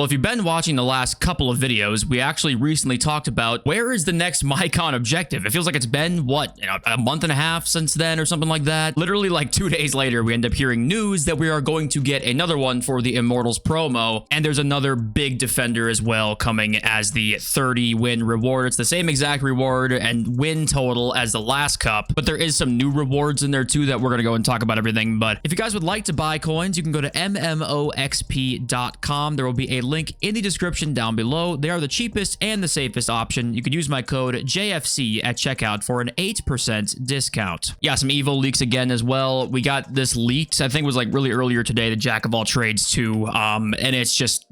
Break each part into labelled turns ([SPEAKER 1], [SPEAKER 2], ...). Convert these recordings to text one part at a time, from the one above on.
[SPEAKER 1] Well, if you've been watching the last couple of videos, we actually recently talked about where is the next Mycon objective. It feels like it's been, what, a month and a half since then or something like that. Literally like 2 days later, we end up hearing news that we are going to get another one for the Immortals promo. And there's another big defender as well coming as the 30 win reward. It's the same exact reward and win total as the last cup, but there is some new rewards in there too that we're going to go and talk about everything. But if you guys would like to buy coins, you can go to MMOXP.com. There will be a link in the description down below. They are the cheapest and the safest option. You can use my code JFC at checkout for an 8% discount. Yeah, some Evo leaks again as well. We got this leaked, I think it was like really earlier today, the Jack of all trades too. And it's just,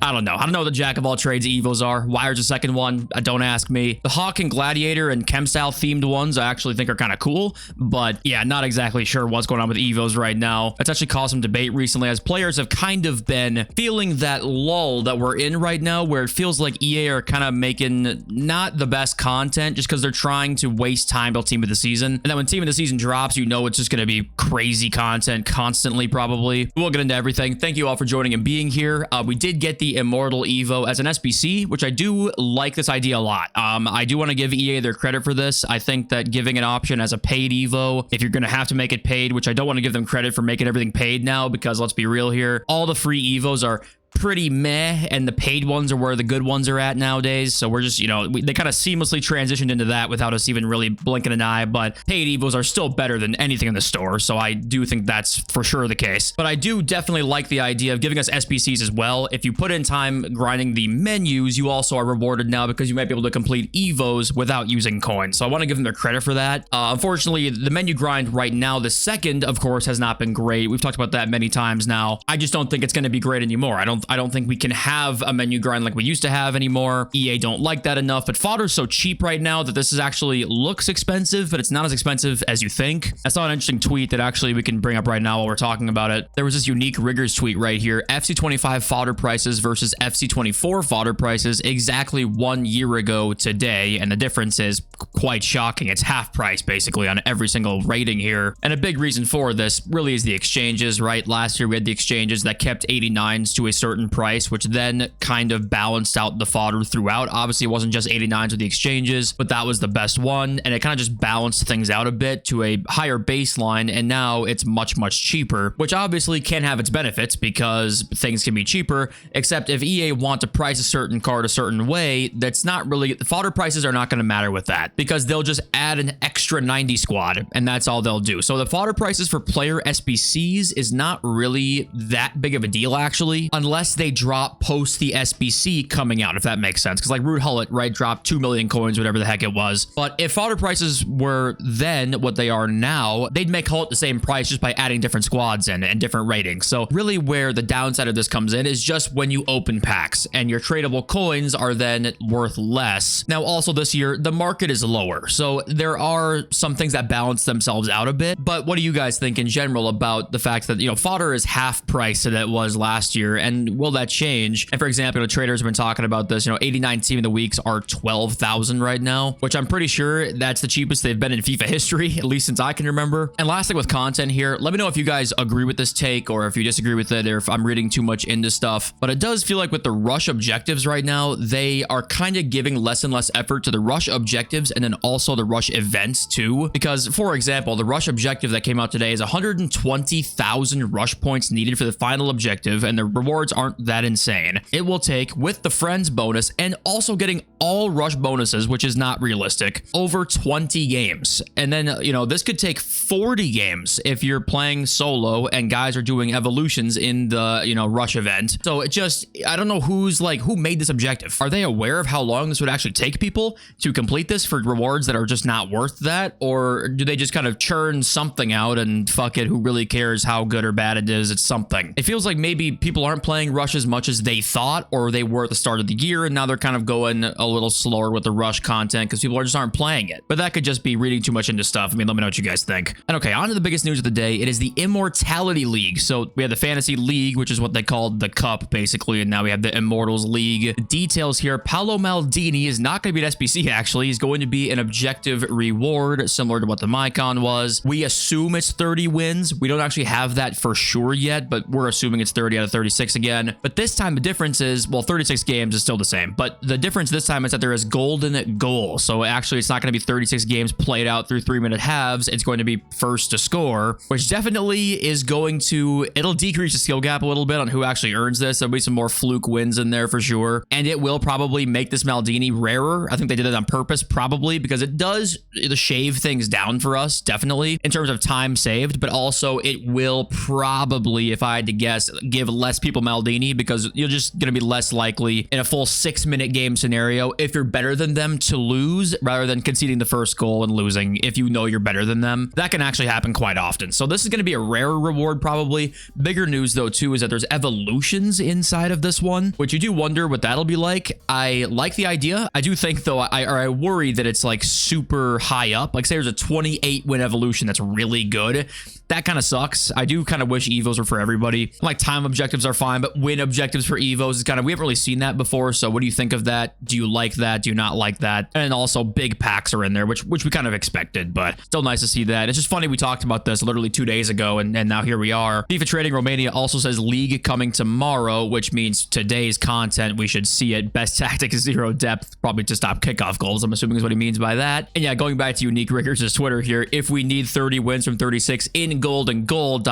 [SPEAKER 1] I don't know what the Jack of all trades Evos are. Why there's a second one? Don't ask me. The Hawk and Gladiator and Chemstyle themed ones I actually think are kind of cool, but yeah, not exactly sure what's going on with Evos right now. It's actually caused some debate recently as players have kind of been feeling that lull that we're in right now where it feels like EA are kind of making not the best content just because they're trying to waste time till Team of the Season. And then when Team of the Season drops, you know it's just going to be crazy content constantly probably. We'll get into everything. Thank you all for joining and being here. We did get the Immortal Evo as an SBC, which I do like this idea a lot. I do want to give EA their credit for this. I think that giving an option as a paid Evo, if you're going to have to make it paid, which I don't want to give them credit for making everything paid now, because let's be real here, all the free Evos are pretty meh, and the paid ones are where the good ones are at nowadays. So we're just, they kind of seamlessly transitioned into that without us even really blinking an eye. But paid Evos are still better than anything in the store, so I do think that's for sure the case. But I do definitely like the idea of giving us SBCs as well. If you put in time grinding the menus, you also are rewarded now because you might be able to complete Evos without using coins. So I want to give them their credit for that. Unfortunately, the menu grind right now, the second, of course, has not been great. We've talked about that many times now. I just don't think it's going to be great anymore. I don't think we can have a menu grind like we used to have anymore. EA don't like that enough, but fodder's so cheap right now that this is actually looks expensive, but it's not as expensive as you think. I saw an interesting tweet that actually we can bring up right now while we're talking about it. There was this unique Riggers tweet right here. FC25 fodder prices versus FC24 fodder prices exactly 1 year ago today, and the difference is quite shocking. It's half price basically on every single rating here. And a big reason for this really is the exchanges, right? Last year we had the exchanges that kept 89s to a certain price, which then kind of balanced out the fodder throughout. Obviously, it wasn't just 89s with the exchanges, but that was the best one, and it kind of just balanced things out a bit to a higher baseline, and now it's much, much cheaper, which obviously can have its benefits because things can be cheaper, except if EA want to price a certain card a certain way, that's not really, the fodder prices are not going to matter with that, because they'll just add an extra 90 squad, and that's all they'll do. So the fodder prices for player SBCs is not really that big of a deal, actually, unless they drop post the SBC coming out, if that makes sense. Because like Root Hullet, right, dropped 2 million coins, whatever the heck it was. But if fodder prices were then what they are now, they'd make Hullet the same price just by adding different squads in and different ratings. So really where the downside of this comes in is just when you open packs and your tradable coins are then worth less. Now also this year, the market is lower. So there are some things that balance themselves out a bit. But what do you guys think in general about the fact that, fodder is half price that it was last year? And will that change? And for example, traders have been talking about this, 89 team of the weeks are 12,000 right now, which I'm pretty sure that's the cheapest they've been in FIFA history, at least since I can remember. And lastly, with content here, let me know if you guys agree with this take or if you disagree with it or if I'm reading too much into stuff. But it does feel like with the rush objectives right now, they are kind of giving less and less effort to the rush objectives and then also the rush events too. Because for example, the rush objective that came out today is 120,000 rush points needed for the final objective, and the rewards aren't that insane. It will take, with the friends bonus and also getting all rush bonuses, which is not realistic, over 20 games. And then, this could take 40 games if you're playing solo and guys are doing evolutions in the, rush event. So it just, I don't know who made this objective. Are they aware of how long this would actually take people to complete this for rewards that are just not worth that? Or do they just kind of churn something out and fuck it, who really cares how good or bad it is? It's something. It feels like maybe people aren't playing rush as much as they thought or they were at the start of the year, and now they're kind of going a a little slower with the rush content because people just aren't playing it. But that could just be reading too much into stuff. I mean, let me know what you guys think. And okay, on to the biggest news of the day. It is the Immortality League. So we have the Fantasy League, which is what they called the Cup, basically, and now we have the Immortals League. Details here, Paolo Maldini is not going to be an SBC, actually. He's going to be an objective reward, similar to what the Mycon was. We assume it's 30 wins. We don't actually have that for sure yet, but we're assuming it's 30 out of 36 again. But this time the difference is, well, 36 games is still the same, but the difference this time is that there is golden goal. So actually it's not going to be 36 games played out through 3-minute halves. It's going to be first to score, which definitely is going to, it'll decrease the skill gap a little bit on who actually earns this. There'll be some more fluke wins in there for sure. And it will probably make this Maldini rarer. I think they did it on purpose, probably, because it does shave things down for us, definitely, in terms of time saved, but also it will probably, if I had to guess, give less people Maldini because you're just going to be less likely in a full 6-minute game scenario if you're better than them to lose rather than conceding the first goal and losing if you know you're better than them. That can actually happen quite often. So this is going to be a rarer reward probably. Bigger news though too is that there's evolutions inside of this one, which you do wonder what that'll be like. I like the idea. I do think though, I worry that it's like super high up. Like say there's a 28 win evolution that's really good. That kind of sucks. I do kind of wish Evos were for everybody. Like time objectives are fine, but win objectives for Evos is kind of, we haven't really seen that before. So what do you think of that? Do you like that? Do you not like that? And also big packs are in there, which we kind of expected, but still nice to see that. It's just funny. We talked about this literally 2 days ago and now here we are. FIFA Trading Romania also says league coming tomorrow, which means today's content, we should see it. Best tactic is 0 depth, probably to stop kickoff goals. I'm assuming is what he means by that. And yeah, going back to Unique Rickers' Twitter here, if we need 30 wins from 36 in gold and gold, ...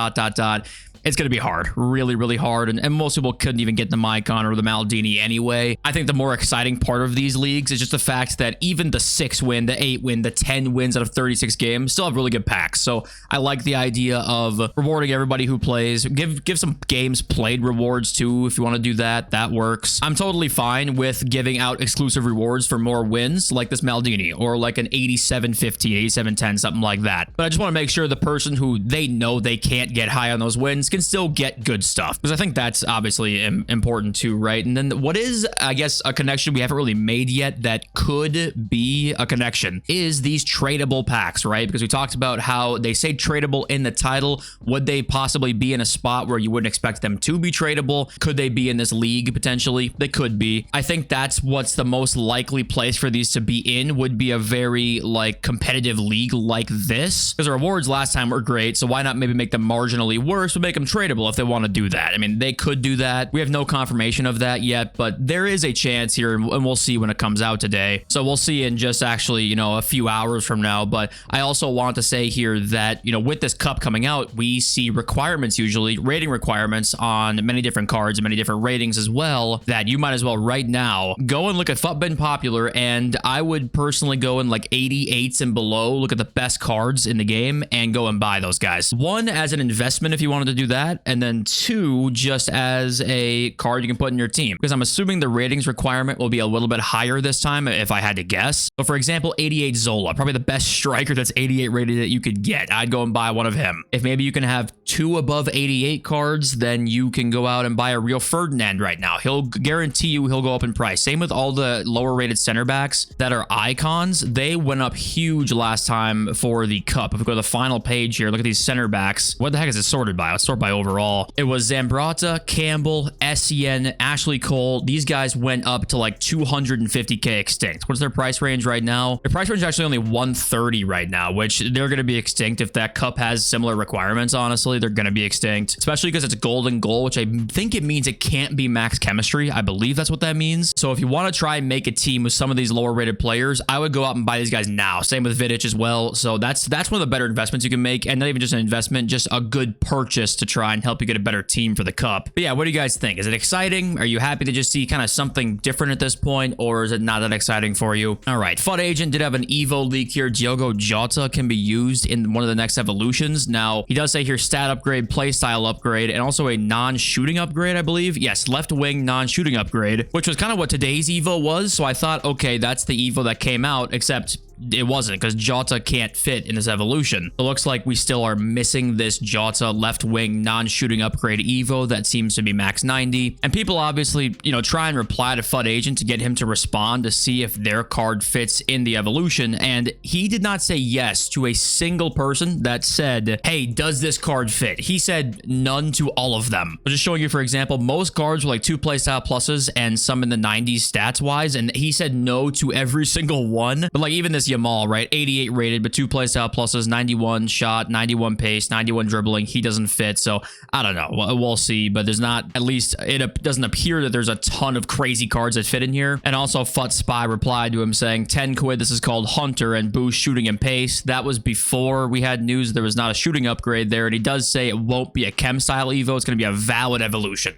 [SPEAKER 1] It's going to be hard, really, really hard. And most people couldn't even get the Mycon or the Maldini anyway. I think the more exciting part of these leagues is just the fact that even the 6 win, the 8 win, the 10 wins out of 36 games still have really good packs. So I like the idea of rewarding everybody who plays. Give some games played rewards too. If you want to do that, that works. I'm totally fine with giving out exclusive rewards for more wins like this Maldini or like an 87-15, 87-10, something like that. But I just want to make sure the person who they know they can't get high on those wins can still get good stuff, because I think that's obviously important too, right? And then what is, I guess, a connection we haven't really made yet that could be a connection is these tradable packs, right? Because we talked about how they say tradable in the title. Would they possibly be in a spot where you wouldn't expect them to be tradable? Could they be in this league potentially? They could be. I think that's what's the most likely place for these to be in, would be a very like competitive league like this, because the rewards last time were great. So why not maybe make them marginally worse, but make them tradable if they want to do that? I mean, they could do that. We have no confirmation of that yet, but there is a chance here, and we'll see when it comes out today. So we'll see in just actually, you know, a few hours from now. But I also want to say here that, you know, with this cup coming out, we see requirements, usually rating requirements on many different cards and many different ratings as well, that you might as well right now go and look at FUTBin Popular, and I would personally go in like 88s and below, look at the best cards in the game and go and buy those guys. One, as an investment if you wanted to do that, and then 2, just as a card you can put in your team, because I'm assuming the ratings requirement will be a little bit higher this time if I had to guess. So for example, 88 Zola, probably the best striker that's 88 rated that you could get. I'd go and buy one of him. If maybe you can have 2 above 88 cards, then you can go out and buy a real Ferdinand right now. He'll guarantee you he'll go up in price. Same with all the lower rated center backs that are icons. They went up huge last time for the cup. If we go to the final page here, look at these center backs. What the heck is it sorted by? It's sorted by overall. It was Zambrata, Campbell, Essien, Ashley Cole. These guys went up to like 250k extinct. What's their price range right now? Their price range is actually only 130 right now, which they're going to be extinct if that cup has similar requirements. Honestly, they're going to be extinct, especially because it's golden goal, which I think it means it can't be max chemistry. I believe that's what that means. So if you want to try and make a team with some of these lower rated players, I would go out and buy these guys now. Same with Vidic as well. So that's one of the better investments you can make, and not even just an investment, just a good purchase to try and help you get a better team for the cup. But yeah, what do you guys think? Is it exciting? Are you happy to just see kind of something different at this point, or is it not that exciting for you? All right, FUT Agent did have an Evo leak here. Diogo Jota can be used in one of the next evolutions. Now, he does say here stat upgrade, playstyle upgrade, and also a non-shooting upgrade, I believe. Yes, left wing non-shooting upgrade, which was kind of what today's Evo was. So I thought, okay, that's the Evo that came out, except it wasn't, because Jota can't fit in this evolution. It looks like we still are missing this Jota left wing non-shooting upgrade Evo that seems to be max 90. And people obviously, you know, try and reply to FUT Agent to get him to respond to see if their card fits in the evolution. And he did not say yes to a single person that said, hey, does this card fit? He said none to all of them. I'm just showing you, for example, most cards were like 2 playstyle pluses and some in the 90s stats wise. And he said no to every single one. But like even this Yamal, right? 88 rated, but 2 playstyle pluses, 91 shot, 91 pace, 91 dribbling. He doesn't fit. So I don't know. We'll see. But there's not, at least it doesn't appear that there's a ton of crazy cards that fit in here. And also FUT Spy replied to him saying 10 quid. This is called Hunter and boost shooting and pace. That was before we had news there was not a shooting upgrade there. And he does say it won't be a chem style Evo. It's going to be a valid evolution.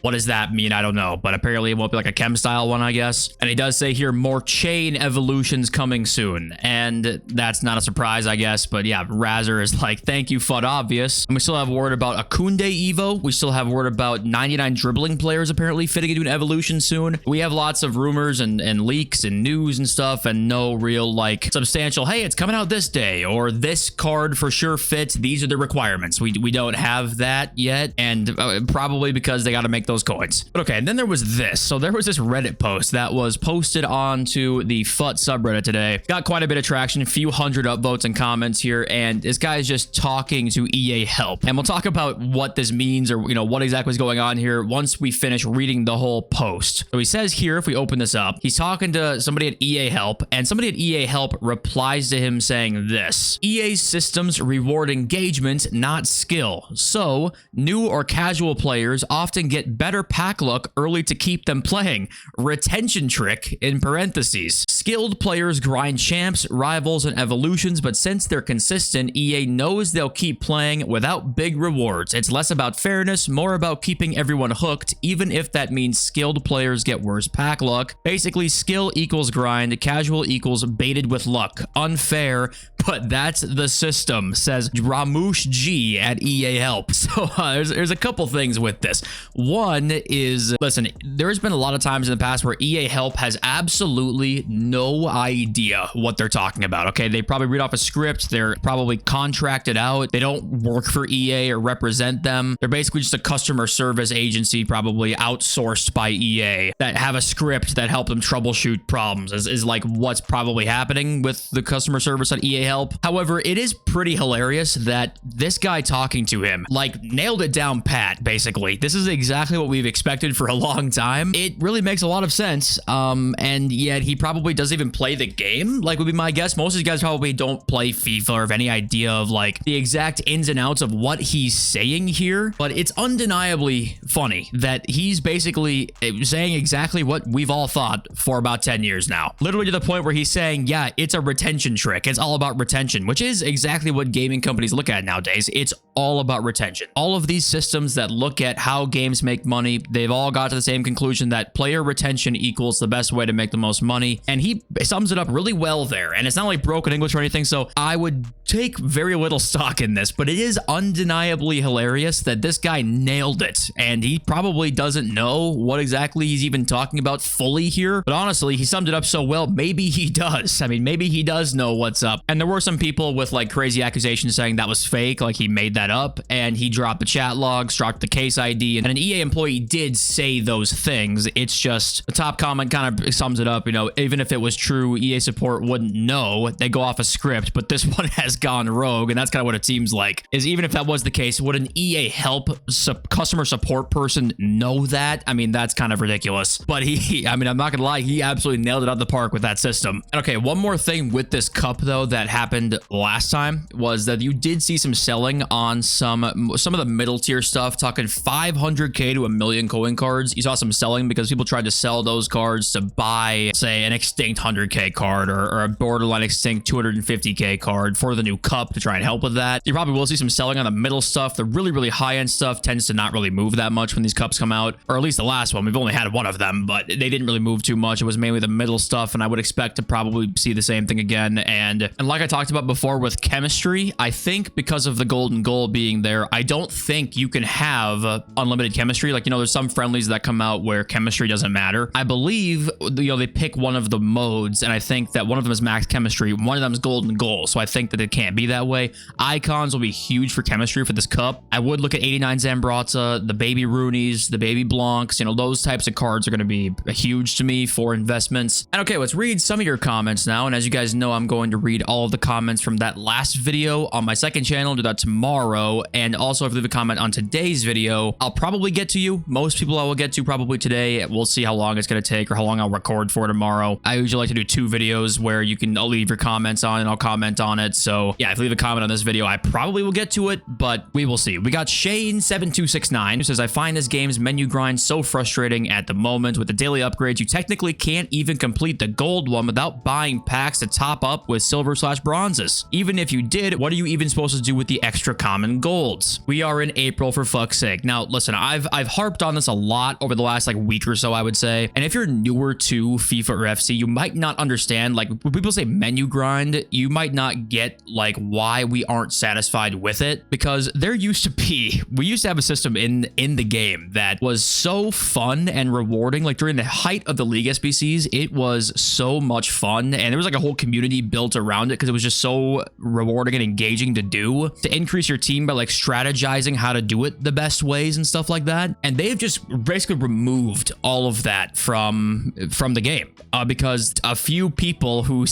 [SPEAKER 1] What does that mean? I don't know, but apparently it won't be like a chem style one, I guess. And he does say here more chain evolutions coming soon. And that's not a surprise, I guess. But yeah, Razzer is like, thank you, FUT Obvious. And we still have word about a Koundé Evo. We still have word about 99 dribbling players apparently fitting into an evolution soon. We have lots of rumors and leaks and news and stuff, and no real like substantial, hey, it's coming out this day, or this card for sure fits. These are the requirements. We don't have that yet. And probably because they got to make those coins. But okay, and then there was this. So there was this Reddit post that was posted onto the FUT subreddit today. Got quite a bit of traction, a few hundred upvotes and comments here, and this guy is just talking to EA Help. And we'll talk about what this means, or you know, what exactly is going on here once we finish reading the whole post. So he says here, if we open this up, he's talking to somebody at EA Help, and somebody at EA Help replies to him saying this: EA systems reward engagement, not skill. So new or casual players often get better pack luck early to keep them playing. Retention trick in parentheses. Skilled players grind champs, rivals, and evolutions, but since they're consistent, EA knows they'll keep playing without big rewards. It's less about fairness, more about keeping everyone hooked, even if that means skilled players get worse pack luck. Basically, skill equals grind, casual equals baited with luck. Unfair, but that's the system, says Ramush G at EA Help. So there's a couple things with this. One is, listen, there's been a lot of times in the past where EA Help has absolutely no idea what they're talking about. Okay, they probably read off a script. They're probably contracted out. They don't work for EA or represent them. They're basically just a customer service agency, probably outsourced by EA, that have a script that help them troubleshoot problems, is like what's probably happening with the customer service at EA Help. However, it is pretty hilarious that this guy talking to him like nailed it down pat. Basically, this is exactly what we've expected for a long time. It really makes a lot of sense. And yet he probably doesn't even play the game, like would be my guess. Most of these guys probably don't play FIFA or have any idea of like the exact ins and outs of what he's saying here. But it's undeniably funny that he's basically saying exactly what we've all thought for about 10 years now. Literally to the point where he's saying, yeah, it's a retention trick. It's all about retention, which is exactly what gaming companies look at nowadays. It's all about retention. All of these systems that look at how games make money, they've all got to the same conclusion that player retention equals the best way to make the most money. And he sums it up really well there. And it's not like broken English or anything, so I would take very little stock in this, but it is undeniably hilarious that this guy nailed it. And he probably doesn't know what exactly he's even talking about fully here. But honestly, he summed it up so well, maybe he does. I mean, maybe he does know what's up. And there were some people with like crazy accusations saying that was fake, like he made that up, and he dropped the chat logs, dropped the case ID, and an EA employee did say those things. It's just the top comment kind of sums it up. You know, even if it was true, EA support wouldn't know. They go off a script, but this one has gone rogue, and that's kind of what it seems like. Is even if that was the case, would an EA Help customer support person know that? I mean, that's kind of ridiculous. But I mean, I'm not gonna lie, he absolutely nailed it out of the park with that system. And okay, one more thing with this cup though that happened last time was that you did see some selling on some of the middle tier stuff, talking 500k to a million coin cards. You saw some selling because people tried to sell those cards to buy, say, an extinct 100k card or a borderline extinct 250k card for the new new cup to try and help with that. You probably will see some selling on the middle stuff. The really, really high-end stuff tends to not really move that much when these cups come out, or at least the last one. We've only had one of them, but they didn't really move too much. It was mainly the middle stuff, and I would expect to probably see the same thing again. And like I talked about before with chemistry, I think because of the golden goal being there, I don't think you can have unlimited chemistry. Like, you know, there's some friendlies that come out where chemistry doesn't matter. I believe, you know, they pick one of the modes, and I think that one of them is max chemistry, one of them is golden goal. So I think that it can't be that way. Icons will be huge for chemistry for this cup. I would look at 89 Zambrata, the baby Roonies, the baby Blancs. You know, those types of cards are going to be huge to me for investments. And okay, let's read some of your comments now. And as you guys know, I'm going to read all of the comments from that last video on my second channel. I'll do that tomorrow. And also, if you leave a comment on today's video, I'll probably get to you. Most people I will get to probably today. We'll see how long it's going to take or how long I'll record for tomorrow. I usually like to do 2 videos where you can leave your comments on and I'll comment on it. So yeah, if you leave a comment on this video, I probably will get to it, but we will see. We got Shane7269 who says, I find this game's menu grind so frustrating at the moment. With the daily upgrades, you technically can't even complete the gold one without buying packs to top up with silver/bronzes. Even if you did, what are you even supposed to do with the extra common golds? We are in April, for fuck's sake. Now, listen, I've harped on this a lot over the last like week or so, I would say. And if you're newer to FIFA or FC, you might not understand, like when people say menu grind, you might not get like why we aren't satisfied with it, because we used to have a system in the game that was so fun and rewarding. Like during the height of the League SBCs, it was so much fun, and there was like a whole community built around it because it was just so rewarding and engaging to do, to increase your team by like strategizing how to do it the best ways and stuff like that. And they've just basically removed all of that from the game because a few people who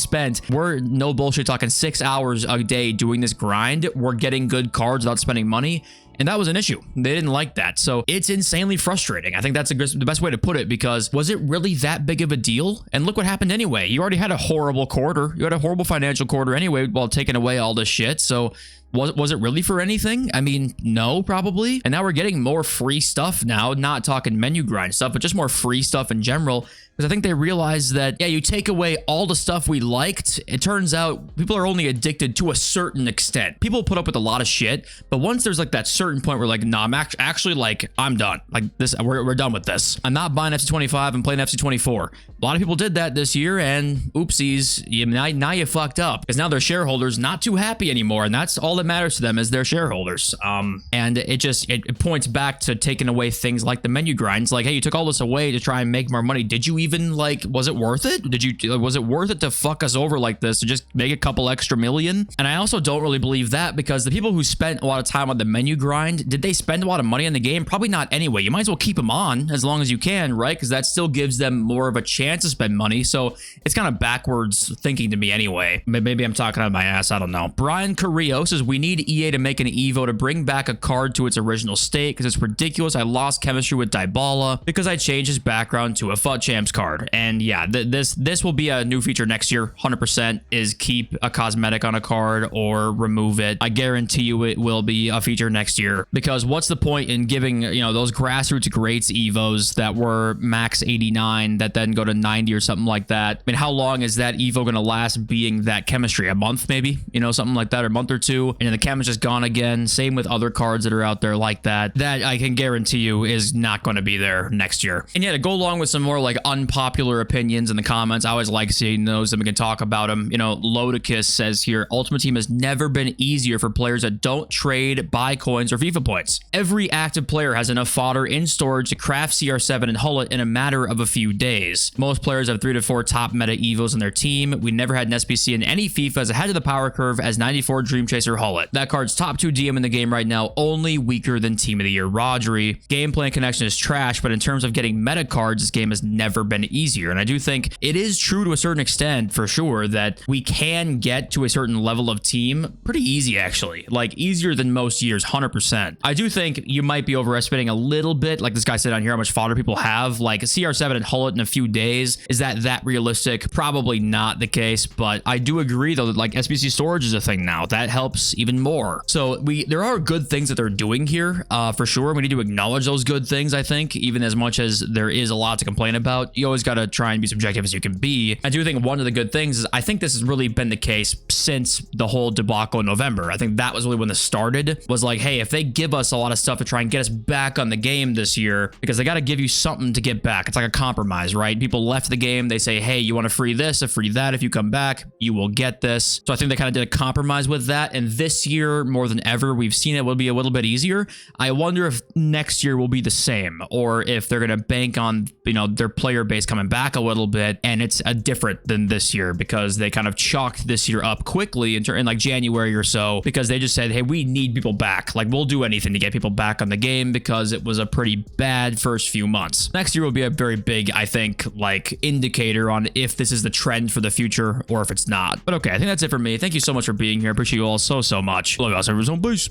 [SPEAKER 1] we're no bullshit talking 6 hours a day doing this grind were getting good cards without spending money. And that was an issue. They didn't like that. So it's insanely frustrating. I think that's the best way to put it, because was it really that big of a deal? And look what happened anyway. You already had a horrible quarter. You had a horrible financial quarter anyway while taking away all this shit. So was it really for anything? I mean, no, probably. And now we're getting more free stuff now, not talking menu grind stuff, but just more free stuff in general. Because I think they realize that, yeah, you take away all the stuff we liked, it turns out people are only addicted to a certain extent. People put up with a lot of shit, but once there's like that certain point where like, nah, I'm actually like, I'm done. Like this, we're done with this. I'm not buying FC25, I'm playing FC24. A lot of people did that this year, and oopsies, now you fucked up. Because now their shareholders not too happy anymore, and that's all that matters to them is their shareholders. And it points back to taking away things like the menu grinds. Like, hey, you took all this away to try and make more money. Did you even like, was it worth it? Was it worth it to fuck us over like this to just make a couple extra million? And I also don't really believe that, because the people who spent a lot of time on the menu grind, did they spend a lot of money on the game? Probably not anyway. You might as well keep them on as long as you can, right? Because that still gives them more of a chance to spend money. So it's kind of backwards thinking to me anyway. Maybe I'm talking out of my ass. I don't know. Brian Carrillo says, we need EA to make an Evo to bring back a card to its original state, because it's ridiculous. I lost chemistry with Dybala because I changed his background to a FUT Champs card. And yeah, this will be a new feature next year. 100% is keep a cosmetic on a card or remove it. I guarantee you it will be a feature next year, because what's the point in giving, you know, those grassroots greats Evos that were max 89 that then go to 90 or something like that? I mean, how long is that Evo going to last being that chemistry? A month maybe, you know, something like that, or a month or two, and then the chem is just gone again. Same with other cards that are out there like that. That I can guarantee you is not going to be there next year. And yeah, to go along with some more like unpopular opinions in the comments, I always like seeing those and we can talk about them. You know, Lodicus says here, Ultimate Team has never been easier for players that don't trade, buy coins, or FIFA points. Every active player has enough fodder in storage to craft CR7 and hull it in a matter of a few days. Most players have 3 to 4 top meta Evos in their team. We never had an SBC in any FIFA as ahead of the power curve as 94 Dream Chaser hull it. That card's top 2 DM in the game right now, only weaker than Team of the Year Rodri. Gameplay and connection is trash, but in terms of getting meta cards, this game has never been easier. And I do think it is true to a certain extent, for sure, that we can get to a certain level of team pretty easy, actually. Like, easier than most years, 100%. I do think you might be overestimating a little bit, like this guy said on here, how much fodder people have. Like, a CR7 and hull it in a few days. Is that realistic? Probably not the case, but I do agree, though, that like SBC storage is a thing now. That helps us even more. So there are good things that they're doing here, for sure. We need to acknowledge those good things, I think, even as much as there is a lot to complain about. You always got to try and be subjective as you can be. I do think one of the good things is I think this has really been the case since the whole debacle in November. I think that was really when this started, was like, hey, if they give us a lot of stuff to try and get us back on the game this year, because they got to give you something to get back. It's like a compromise, right? People left the game. They say, hey, you want to free this, a free that. If you come back, you will get this. So I think they kind of did a compromise with that. And this year, more than ever, we've seen it will be a little bit easier. I wonder if next year will be the same, or if they're going to bank on, you know, their player base coming back a little bit, and it's a different than this year because they kind of chalked this year up quickly in like January or so, because they just said, hey, we need people back. Like, we'll do anything to get people back on the game because it was a pretty bad first few months. Next year will be a very big, I think, like indicator on if this is the trend for the future or if it's not. But okay, I think that's it for me. Thank you so much for being here. I appreciate you all so much. Love you all. Peace.